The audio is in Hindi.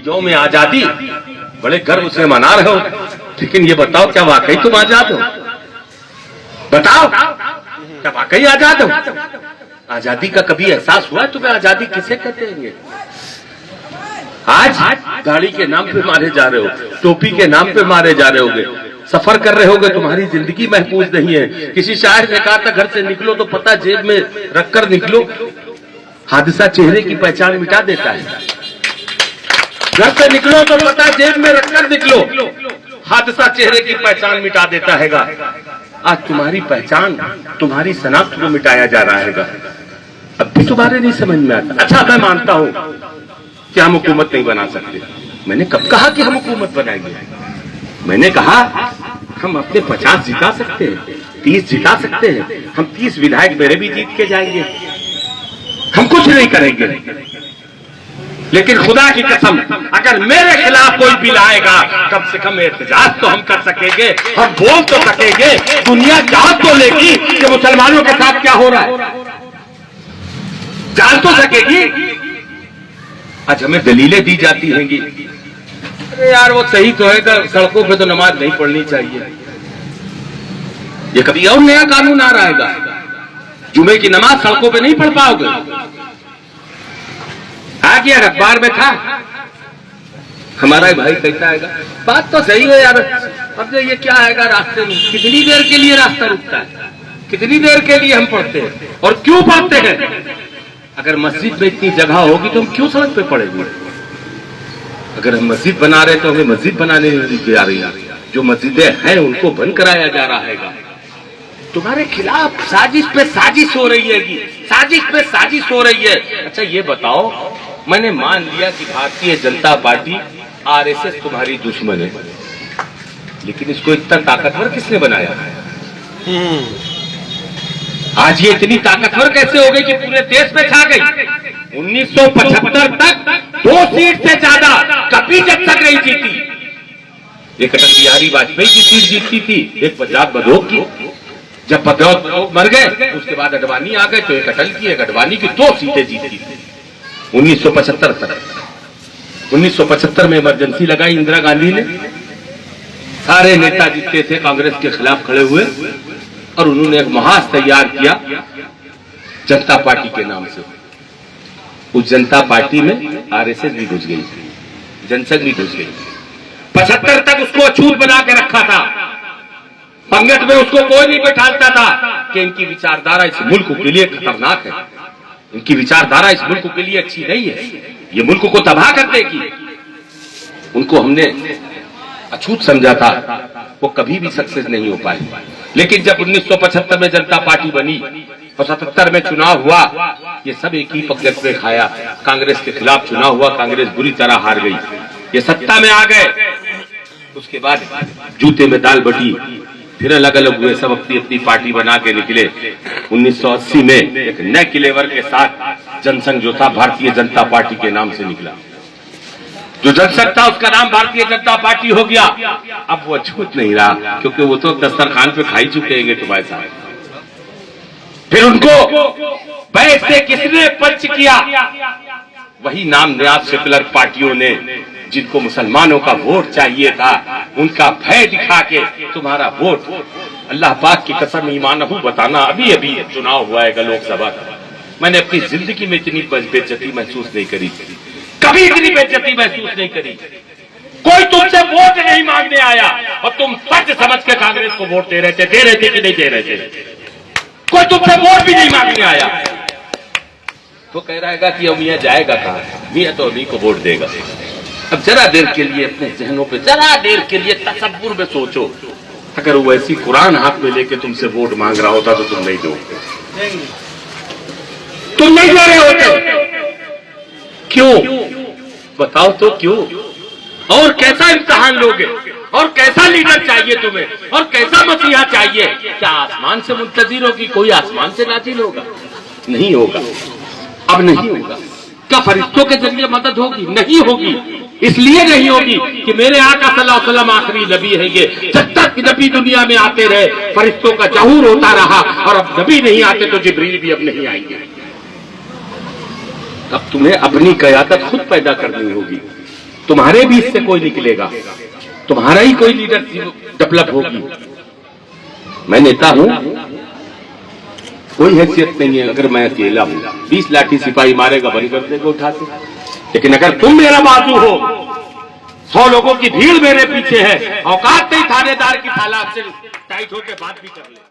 चीजों में आजादी बड़े गर्व से मना रहे हो, लेकिन ये बताओ क्या वाकई तुम आजाद हो? बताओ क्या वाकई आजाद हो? आजादी का कभी एहसास हुआ तुम्हें? आजादी किसे कहते हैं? आज गाड़ी के नाम पे मारे जा रहे हो, टोपी के नाम पे मारे जा रहे होगे, सफर कर रहे होगे, तुम्हारी जिंदगी महफूज नहीं है। किसी शायर ने कहा था घर से निकलो तो पता जेब में रखकर निकलो, हादसा चेहरे की पहचान मिटा देता है। घर से निकलो तो पता जेब में रखकर निकलो, हादसा चेहरे की पहचान मिटा देता हैगा। आज तुम्हारी पहचान, तुम्हारी शनाख्त को मिटाया जा रहा हैगा। अब भी तुम्हारे नहीं समझ में आता। अच्छा मैं मानता हूं कि हम हुकूमत नहीं बना सकते। मैंने कब कहा कि हम हुकूमत बनाएंगे? मैंने कहा हम अपने 50 जिता सकते हैं, 30 जिता सकते हैं। हम 30 विधायक मेरे भी जीत के जाएंगे, हम कुछ नहीं करेंगे। लेकिन खुदा की कसम अगर मेरे खिलाफ कोई बिल आएगा, कम से कम एहतजाज तो हम कर सकेंगे, हम बोल तो सकेंगे, दुनिया जान तो लेगी कि मुसलमानों के साथ क्या हो रहा है, जान तो सकेगी। आज हमें दलीलें दी जाती हैंगी, अरे यार वो सही तो है, सड़कों पे तो नमाज नहीं पढ़नी चाहिए। ये कभी और नया कानून आ रहा है, जुमे की नमाज सड़कों पे नहीं पढ़ पाओगे। आ गया अखबार में था, हमारा भाई कहता है बात तो सही है यार, अब ये क्या आएगा रास्ते में, कितनी देर के लिए रास्ता रुकता है, कितनी देर के लिए हम पढ़ते हैं और क्यों पढ़ते हैं? अगर मस्जिद में इतनी जगह होगी तो हम क्यों सड़क पे पड़ेंगे? अगर हम मस्जिद बना रहे तो हमें मस्जिद बनाने नहीं दी जा रही, जो मस्जिदें हैं उनको बंद कराया जा रहा है। तुम्हारे खिलाफ साजिश पे साजिश हो रही है, साजिश पे साजिश हो रही है। अच्छा ये बताओ, मैंने मान लिया कि भारतीय जनता पार्टी आरएसएस तुम्हारी दुश्मन है, लेकिन इसको इतना ताकतवर किसने बनाया? आज ये इतनी ताकतवर कैसे हो गई कि पूरे देश में छा गई? 1975 तक 2 सीट से ज्यादा कभी जब तक नहीं जीती। एक अटल बिहारी वाजपेयी की सीट जीती थी, एक पंजाब बघेल की। जब बघेल मर गए उसके बाद अडवाणी आ गए, तो एक अटल की एक अडवाणी की 2 सीटें जीती थी 1975 तक। 1975 में इमरजेंसी लगाई इंदिरा गांधी ने, सारे नेता जितने थे कांग्रेस के खिलाफ खड़े हुए और उन्होंने एक महाज तैयार किया जनता पार्टी के नाम से। उस जनता पार्टी में आरएसएस भी घुस गई, जनसंघ भी घुस गई। 75 तक उसको अछूत बना के रखा था, पंगत में उसको कोई नहीं बैठाता था कि इनकी विचारधारा इस मुल्क के लिए खतरनाक है, इनकी विचारधारा इस मुल्क के लिए अच्छी नहीं है, ये मुल्क को तबाह कर देगी। उनको हमने अछूत समझा था, वो कभी भी सक्सेस नहीं हो पाई। लेकिन जब 1975 में जनता पार्टी बनी और 77 में चुनाव हुआ, ये सब एक ही पंगत में खाया। कांग्रेस के खिलाफ चुनाव हुआ, कांग्रेस बुरी तरह हार गई, ये सत्ता में आ गए। उसके बाद जूते में दाल बटी, फिर अलग अलग हुए, सब अपनी अपनी पार्टी बना के निकले। 1980 में एक नए किलेवर के साथ जनसंघ जो था भारतीय जनता पार्टी के नाम से निकला। जो जनसंघ था उसका नाम भारतीय जनता पार्टी हो गया। अब वो अछूत नहीं रहा, क्योंकि वो तो दस्तरखान पे खा ही चुके हैं तुम्हारे साथ। फिर उनको बैठ से किसने पंच किया? वही नाम नयाब सेकुलर पार्टियों ने, जिनको मुसलमानों का वोट चाहिए था, उनका भय दिखा के तुम्हारा वोट, अल्लाह पाक की कसम ईमान हूं बताना, अभी अभी चुनाव हुआ है लोकसभा का, मैंने अपनी जिंदगी में इतनी बेइज्जती महसूस नहीं करी, कभी इतनी बेइज्जती महसूस नहीं करी। कोई तुमसे वोट नहीं मांगने आया और तुम फर्ज समझ के कांग्रेस को वोट दे रहे थे कि नहीं दे रहे थे? कोई तुमसे वोट भी नहीं मांगने आया। तो कह रहेगा कि अब मियाँ जाएगा कहाँ? मियाँ तो अभी को वोट देगा। अब जरा देर के लिए अपने जहनों पे, जरा देर के लिए तसव्वुर में सोचो, अगर वो ऐसी कुरान हाथ में लेके तुमसे वोट मांग रहा होता तो तुम नहीं दोगे, तुम नहीं दे रहे होते। क्यों बताओ तो क्यों? और कैसा इम्तिहान लोगे? और कैसा लीडर चाहिए तुम्हें? और कैसा मसीहा चाहिए? क्या आसमान से मुंतजिर हो कि कोई आसमान से नाजिल होगा? नहीं होगा, अब नहीं होगा। क्या फरिश्तों के जरिए मदद होगी? नहीं होगी। इसलिए नहीं होगी कि मेरे आका सल्लल्लाहु अलैहि वसल्लम आखिरी नबी है। जब तक नबी दुनिया में आते रहे फरिश्तों का जहूर होता रहा, और अब नबी नहीं आते तो जिब्रील भी अब नहीं आएंगे। अब तुम्हें अपनी क़यादत खुद पैदा करनी होगी। तुम्हारे बीच से कोई निकलेगा, तुम्हारा ही कोई लीडरशिप डेवलप होगी। मैं नेता हूं, कोई हैसियत नहीं है अगर मैं अकेला हूं, 20 लाठी सिपाही मारेगा बंद कर देगा उठा के। लेकिन अगर तुम मेरा बाजू हो, 100 लोगों की भीड़ मेरे पीछे है, औकात नहीं थानेदार की थाला से टाइट होकर बात भी कर ले।